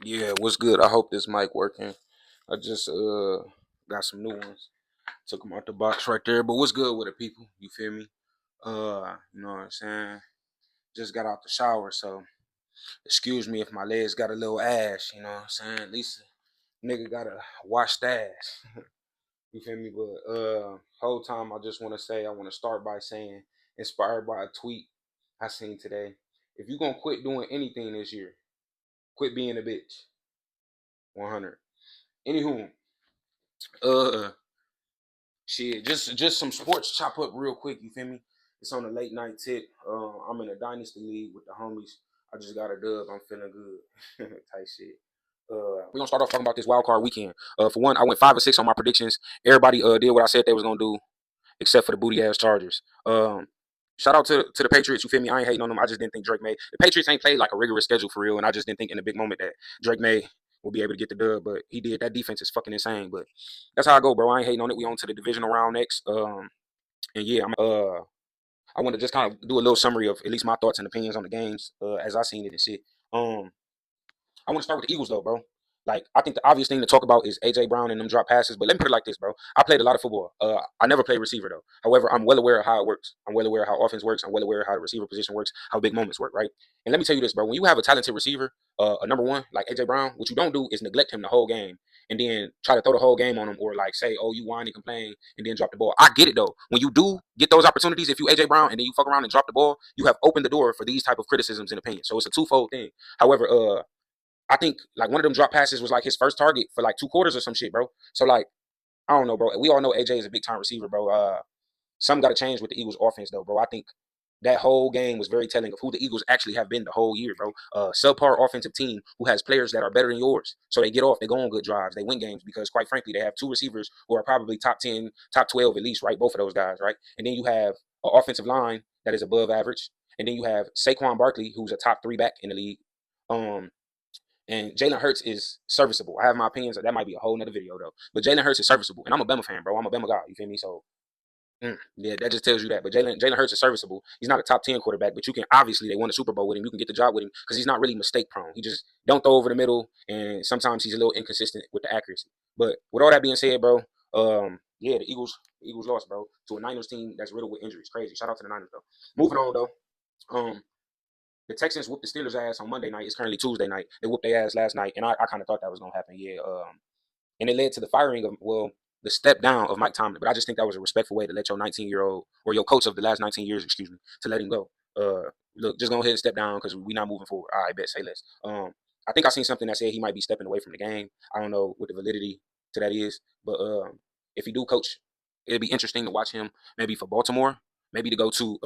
Yeah, what's good? I hope this mic working. I just got some new ones. Took them out the box right there. But what's good with it, people? You feel me? You know what I'm saying? Just got out the shower, so excuse me if my legs got a little ash. You know what I'm saying? At least a nigga gotta wash that ass. You feel me? But whole time I just want to say I want to start by saying, inspired by a tweet I seen today. If you gonna quit doing anything this year, quit being a bitch. 100. Anywho, uh, shit, just some sports chop up real quick. You feel me? It's on a late night tip. I'm in a dynasty league with the homies. I just got a dub. I'm feeling good. Type shit. We're gonna start off talking about this wild card weekend. For one, I went 5 or 6 on my predictions. Everybody did what I said they was gonna do, except for the booty ass Chargers. Shout out to the Patriots. You feel me? I ain't hating on them. I just didn't think Drake May. The Patriots ain't played like a rigorous schedule for real, and I just didn't think in a big moment that Drake May will be able to get the dub. But he did. That defense is fucking insane. But that's how I go, bro. I ain't hating on it. We on to the divisional round next. And yeah, I want to just kind of do a little summary of at least my thoughts and opinions on the games as I seen it and shit. I want to start with the Eagles though, bro. Like I think the obvious thing to talk about is AJ Brown and them drop passes. But let me put it like this, bro. I played a lot of football. I never played receiver though. However, I'm well aware of how it works. I'm well aware of how offense works. I'm well aware of how the receiver position works, how big moments work, right? And let me tell you this, bro. When you have a talented receiver, a number one like AJ Brown, what you don't do is neglect him the whole game and then try to throw the whole game on him or like say, oh, you whine and complain and then drop the ball. I get it though. When you do get those opportunities, if you AJ Brown and then you fuck around and drop the ball, you have opened the door for these type of criticisms and opinions. So it's a twofold thing. However, I think like one of them drop passes was like his first target for like 2 quarters or some shit, bro. So like I don't know, bro. We all know AJ is a big time receiver, bro. Something got to change with the Eagles offense though, bro. I think that whole game was very telling of who the Eagles actually have been the whole year, bro. Subpar offensive team who has players that are better than yours. So they get off, they go on good drives, they win games because quite frankly, they have two receivers who are probably top 10, top 12 at least, right? Both of those guys, right? And then you have an offensive line that is above average. And then you have Saquon Barkley, who's a top 3 back in the league. Um, and Jalen Hurts is serviceable. I have my opinions. That might be a whole nother video though. But Jalen Hurts is serviceable, and I'm a Bama fan, bro. I'm a Bama guy. You feel me? So yeah, that just tells you that. But Jalen Hurts is serviceable. He's not a top 10 quarterback, but you can obviously they won a Super Bowl with him. You can get the job with him because he's not really mistake prone. He just don't throw over the middle, and sometimes he's a little inconsistent with the accuracy. But with all that being said, bro, yeah, the Eagles lost, bro, to a Niners team that's riddled with injuries. Crazy. Shout out to the Niners though. Moving on though. Um, the Texans whooped the Steelers' ass on Monday night. It's currently Tuesday night. They whooped their ass last night, and I kind of thought that was gonna happen. Yeah. And it led to the firing of the step down of Mike Tomlin. But I just think that was a respectful way to let your 19-year-old or your coach of the last 19 years, excuse me, to let him go. Look, just go ahead and step down because we're not moving forward. All right, bet, say less. I think I seen something that said he might be stepping away from the game. I don't know what the validity to that is, but if he do coach, it'd be interesting to watch him maybe for Baltimore, maybe to go to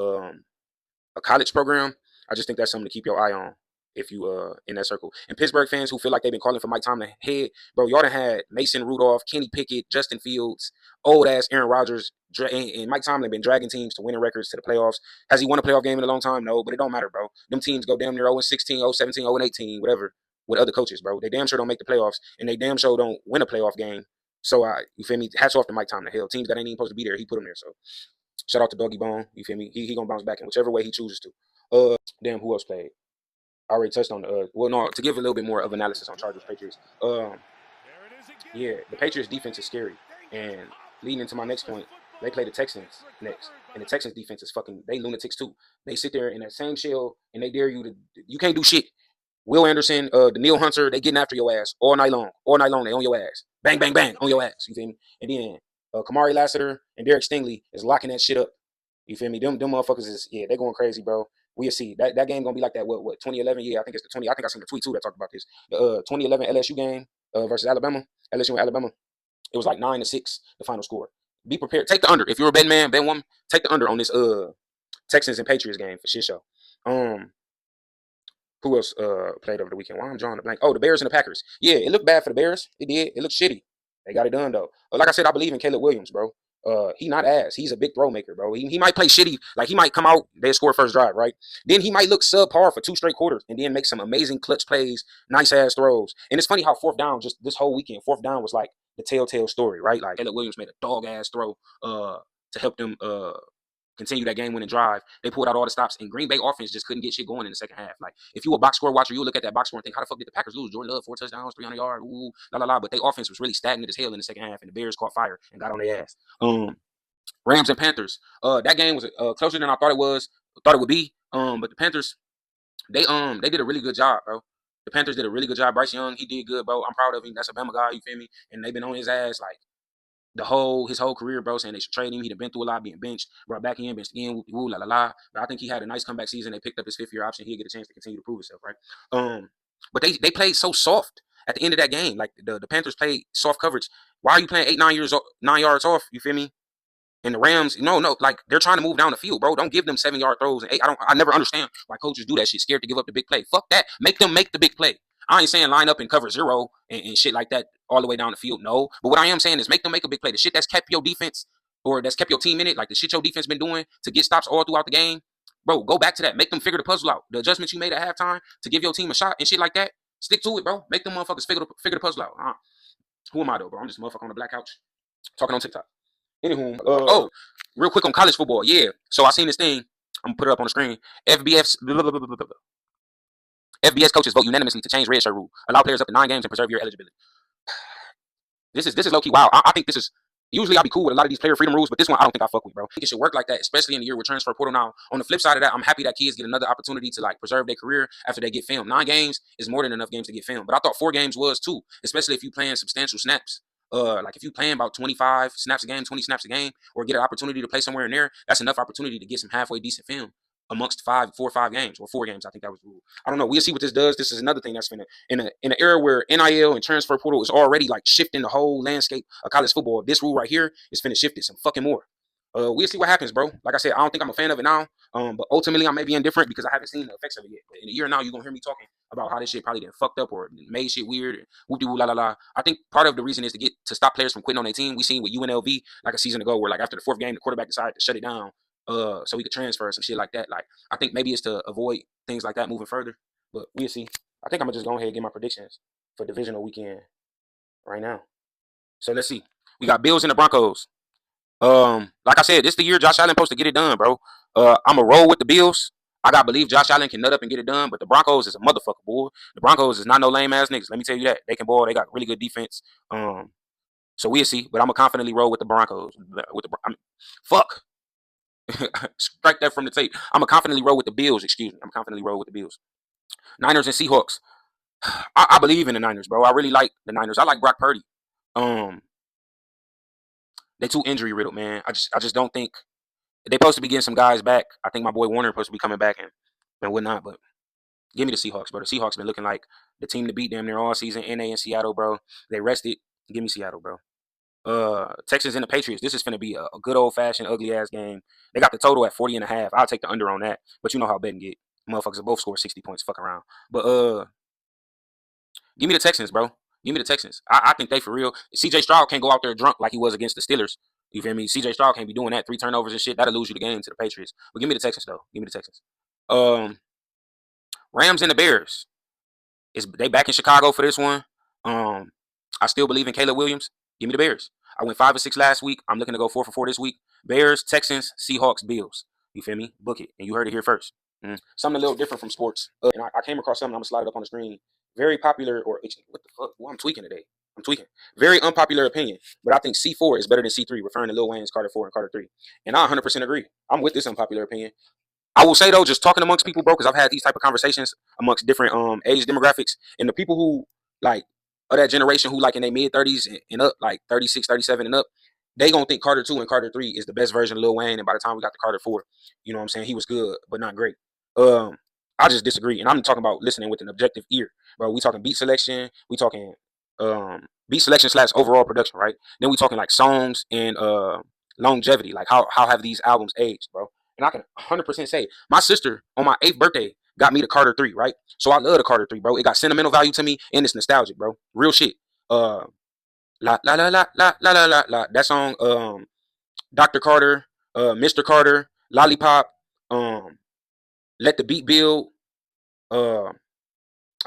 a college program. I just think that's something to keep your eye on if you in that circle. And Pittsburgh fans who feel like they've been calling for Mike Tomlin head, bro, y'all done had Mason Rudolph, Kenny Pickett, Justin Fields, old ass Aaron Rodgers, and Mike Tomlin been dragging teams to winning records to the playoffs. Has he won a playoff game in a long time? No, but it don't matter, bro. Them teams go damn near 0-16, 0-17, 0-18, whatever, with other coaches, bro. They damn sure don't make the playoffs, and they damn sure don't win a playoff game. So you feel me? Hats off to Mike Tomlin. Hell, teams that ain't even supposed to be there, he put them there. So shout out to Doggy Bone. You feel me? He gonna bounce back in whichever way he chooses to. Damn, who else played? I already touched on the. Well, no, to give a little bit more of analysis on Chargers Patriots. Yeah, the Patriots defense is scary, and leading into my next point, they play the Texans next, and the Texans defense is fucking. They lunatics too. They sit there in that same shell, and they dare you to. You can't do shit. Will Anderson, Daniil Hunter, they getting after your ass all night long. All night long, they on your ass. Bang, bang, bang, on your ass. You feel me? And then Kamari Lassiter and Derek Stingley is locking that shit up. You feel me? Them motherfuckers is they're going crazy, bro. We'll see. That game gonna be like that. What 2011? Yeah, I think it's the 20. I think I seen the tweet too that talked about this. The 2011 LSU game versus Alabama. LSU and Alabama. It was like 9-6 the final score. Be prepared. Take the under. If you're a betting man, bet one. Take the under on this Texans and Patriots game for shit show. Um, who else played over the weekend? Why I'm drawing a blank. Oh, the Bears and the Packers. Yeah, it looked bad for the Bears. It did. It looked shitty. They got it done though. But like I said, I believe in Caleb Williams, bro. He not ass. He's a big throw maker, bro. He might play shitty. Like he might come out, they score first drive, right? Then he might look subpar for 2 straight quarters and then make some amazing clutch plays, nice ass throws. And it's funny how fourth down, just this whole weekend, fourth down was like the telltale story, right? Like Caleb Williams made a dog ass throw to help them continue that game-winning drive. They pulled out all the stops, and Green Bay offense just couldn't get shit going in the second half. Like, if you a box score watcher, you look at that box score and think, how the fuck did the Packers lose? Jordan Love, 4 touchdowns, 300 yards, ooh, la la la. But their offense was really stagnant as hell in the second half, and the Bears caught fire and got on their ass. Rams and Panthers. That game was closer than I thought it would be. But the Panthers, they did a really good job, bro. The Panthers did a really good job. Bryce Young, he did good, bro. I'm proud of him. That's a Bama guy, you feel me? And they've been on his ass like his whole career, bro, saying they should trade him. He'd been through a lot, being benched, brought back in, benched again, woo, la la la. But I think he had a nice comeback season. They picked up his 5th-year option. He'll get a chance to continue to prove himself, right? But they played so soft at the end of that game. Like the Panthers played soft coverage. Why are you playing 9 yards off? You feel me? And the Rams, no, like they're trying to move down the field, bro. Don't give them 7-yard throws and 8. I never understand why coaches do that shit. Scared to give up the big play. Fuck that. Make them make the big play. I ain't saying line up and cover 0 and shit like that all the way down the field. No. But what I am saying is make them make a big play. The shit that's kept your defense or that's kept your team in it, like the shit your defense been doing to get stops all throughout the game, bro, go back to that. Make them figure the puzzle out. The adjustments you made at halftime to give your team a shot and shit like that, stick to it, bro. Make them motherfuckers figure the puzzle out. Who am I, though, bro? I'm just a motherfucker on the black couch talking on TikTok. Anywho, real quick on college football. Yeah. So I seen this thing. I'm going to put it up on the screen. FBS coaches vote unanimously to change redshirt rule. Allow players up to 9 games and preserve your eligibility. This is low key wild. I think this is. Usually I'll be cool with a lot of these player freedom rules, but this one I don't think I fuck with, bro. I think it should work like that, especially in the year with transfer portal now. On the flip side of that, I'm happy that kids get another opportunity to like preserve their career after they get filmed. 9 games is more than enough games to get filmed, but I thought 4 games was too, especially if you playing substantial snaps. Like if you playing about 25 snaps a game, 20 snaps a game, or get an opportunity to play somewhere in there, that's enough opportunity to get some halfway decent film amongst 4 or 5 games, or 4 games. I think that was the rule. I don't know. We'll see what this does. This is another thing that's finna in an era where NIL and transfer portal is already like shifting the whole landscape of college football. This rule right here is finna shift it some fucking more. We'll see what happens, bro. Like I said, I don't think I'm a fan of it now. But ultimately I may be indifferent because I haven't seen the effects of it yet. But in a year now, you're gonna hear me talking about how this shit probably didn't fucked up or made shit weird and whoop-de-woo la la la. I think part of the reason is to stop players from quitting on their team. We seen with UNLV like a season ago where like after the 4th game, the quarterback decided to shut it down. So we could transfer some shit like that. Like I think maybe it's to avoid things like that moving further. But we'll see. I think I'm gonna just go ahead and get my predictions for divisional weekend right now. So let's see. We got Bills and the Broncos. Like I said, this the year Josh Allen supposed to get it done, bro. I'm a roll with the Bills. I gotta believe Josh Allen can nut up and get it done, but the Broncos is a motherfucker, boy. The Broncos is not no lame ass niggas. Let me tell you that. They can ball. They got really good defense. So we'll see. But I'm gonna confidently roll with the Broncos. Fuck. Strike that from the tape. I'm gonna confidently roll with the Bills. Excuse me. I'm confidently roll with the Bills. Niners and Seahawks. I believe in the Niners, bro. I really like the Niners. I like Brock Purdy. They too injury riddled, man. I just don't think they supposed to be getting some guys back. I think my boy Warner supposed to be coming back and whatnot. But give me the Seahawks, bro. The Seahawks been looking like the team to beat damn near all season. NA in Seattle, bro. They rested. Give me Seattle, bro. Texans and the Patriots. This is finna be a good old fashioned ugly ass game. They got the total at 40.5. I'll take the under on that. But you know how betting get. Motherfuckers will both score 60 points. Fuck around. But give me the Texans, bro. Give me the Texans. I think they for real. CJ Stroud can't go out there drunk like he was against the Steelers. You feel me? CJ Stroud can't be doing that. 3 turnovers and shit. That'll lose you the game to the Patriots. But give me the Texans though. Give me the Texans. Rams and the Bears. They back in Chicago for this one. I still believe in Caleb Williams. Give me the Bears. I went 5-6 last week. I'm looking to go 4-4 this week. Bears, Texans, Seahawks, Bills. You feel me? Book it. And you heard it here first. Something a little different from sports. And I came across something. I'm going to slide it up on the screen. Very popular, or what the fuck? Well, I'm tweaking today. I'm tweaking. Very unpopular opinion. But I think C4 is better than C3, referring to Lil Wayne's Carter 4 and Carter 3. And I 100% agree. I'm with this unpopular opinion. I will say though, just talking amongst people, bro, because I've had these type of conversations amongst different age demographics, and the people who like of that generation who like in their mid-30s and up, like 36, 37 and up, they gonna think Carter 2 and Carter 3 is the best version of Lil Wayne, and by the time we got to Carter 4, you know what I'm saying, he was good but not great. I just disagree, and I'm talking about listening with an objective ear, bro. We talking beat selection, we talking beat selection / overall production, right? Then we talking like songs and longevity, like how have these albums aged, bro? And I can 100% say my sister on my 8th birthday got me the Carter 3, right? So I love the Carter 3, bro. It got sentimental value to me and it's nostalgic, bro. Real shit. La la la la la la la la la. That song, Dr. Carter, Mr. Carter, Lollipop, Let the Beat Build. I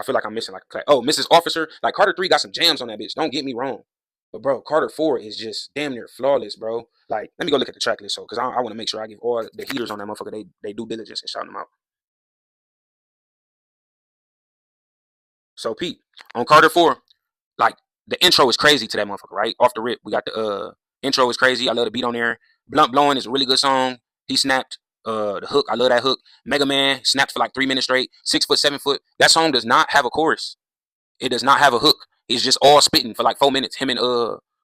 feel like I'm missing like a class. Oh, Mrs. Officer. Like Carter 3 got some jams on that bitch. Don't get me wrong. But bro, Carter 4 is just damn near flawless, bro. Like, let me go look at the track list, so because I want to make sure I give all the heaters on that motherfucker they due diligence and shout them out. So Pete, on Carter 4, like the intro is crazy to that motherfucker, right? Off the rip, we got the intro is crazy. I love the beat on there. Blunt Blowing is a really good song. He snapped. The hook, I love that hook. Mega Man snapped for like 3 minutes straight. 6 foot, 7 foot. That song does not have a chorus. It does not have a hook. It's just all spitting for like 4 minutes. Him and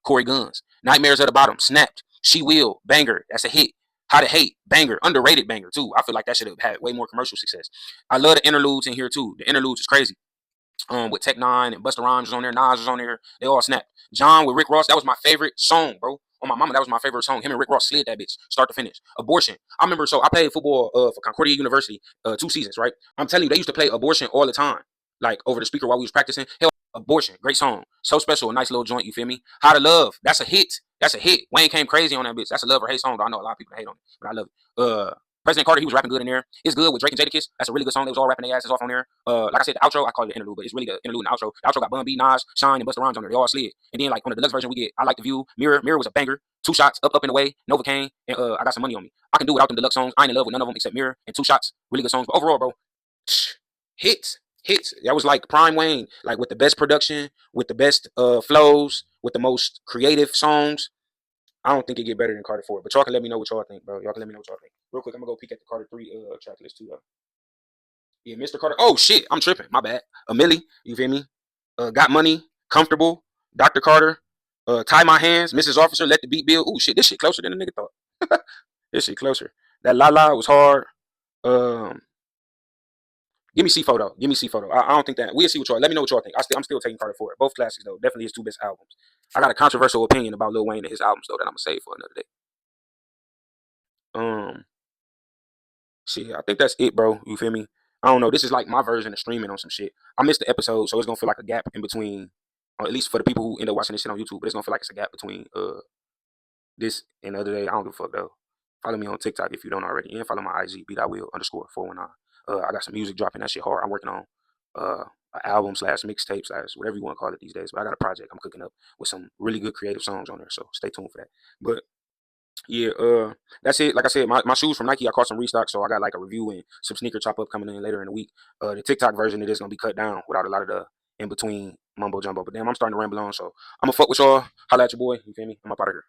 Corey Guns. Nightmares at the Bottom, snapped. She Will, banger. That's a hit. How to Hate, banger. Underrated banger too. I feel like that should have had way more commercial success. I love the interludes in here too. The interludes is crazy. With Tech Nine and Busta Rhymes was on there, Nas was on there. They all snapped. John with Rick Ross, that was my favorite song, bro. On my mama, that was my favorite song. Him and Rick Ross slid that bitch, start to finish. Abortion. I remember, so I played football for Concordia University 2 seasons, right? I'm telling you, they used to play Abortion all the time, like over the speaker while we was practicing. Hell, Abortion, great song, so special, a nice little joint. You feel me? How to Love, that's a hit. That's a hit. Wayne came crazy on that bitch. That's a love or hate song. Though I know a lot of people hate on it, but I love it. President Carter, he was rapping good in there. It's good with Drake and Jadakiss. That's a really good song. They was all rapping their asses off on there. Like I said, the outro, I call it the interlude, but it's really the interlude and outro. The outro got Bun B, Nas, Shine, and Busta Rhymes on there. They all slid. And then like on the deluxe version, we get I Like the View, Mirror. Mirror was a banger. Two Shots, Up and Away, Novocaine, and I Got Some Money on Me. I can do without them deluxe songs. I ain't in love with none of them except Mirror and Two Shots. Really good songs. But overall, bro, hits. Hits. That was like prime Wayne, like with the best production, with the best flows, with the most creative songs. I don't think it get better than Carter 4. But y'all can let me know what y'all think, bro. Y'all can let me know what y'all think. Real quick, I'm gonna go peek at the Carter 3 track list too, though. Yeah, Mr. Carter. Oh shit, I'm tripping. My bad. A Millie, you feel me? Got Money, Comfortable, Dr. Carter, Tie My Hands, Mrs. Officer, Let the Beat Build. Ooh shit, this shit closer than the nigga thought. This shit closer. That La La was hard. Um, Give me C Photo. Give me C Photo. I don't think that we'll see what y'all. Let me know what y'all think. I'm still taking Carter 4. Both classics though. Definitely his two best albums. I got a controversial opinion about Lil Wayne and his albums though that I'm gonna save for another day. Um, See, I think that's it, bro. You feel me? I don't know. This is like my version of streaming on some shit. I missed the episode, so it's gonna feel like a gap in between. Or at least for the people who end up watching this shit on YouTube, but it's gonna feel like it's a gap between this and the other day. I don't give a fuck though. Follow me on TikTok if you don't already, and follow my IG _419. I got some music dropping. That shit hard. I'm working on an album slash mixtape slash whatever you want to call it these days. But I got a project I'm cooking up with some really good creative songs on there. So stay tuned for that. But yeah, that's it. Like I said, my shoes from Nike, I caught some restock, so I got like a review and some sneaker chop up coming in later in the week. The TikTok version it is gonna be cut down without a lot of the in between mumbo jumbo. But damn, I'm starting to ramble on, so I'm gonna fuck with y'all. Holla at your boy. You feel me? I'm up out of here.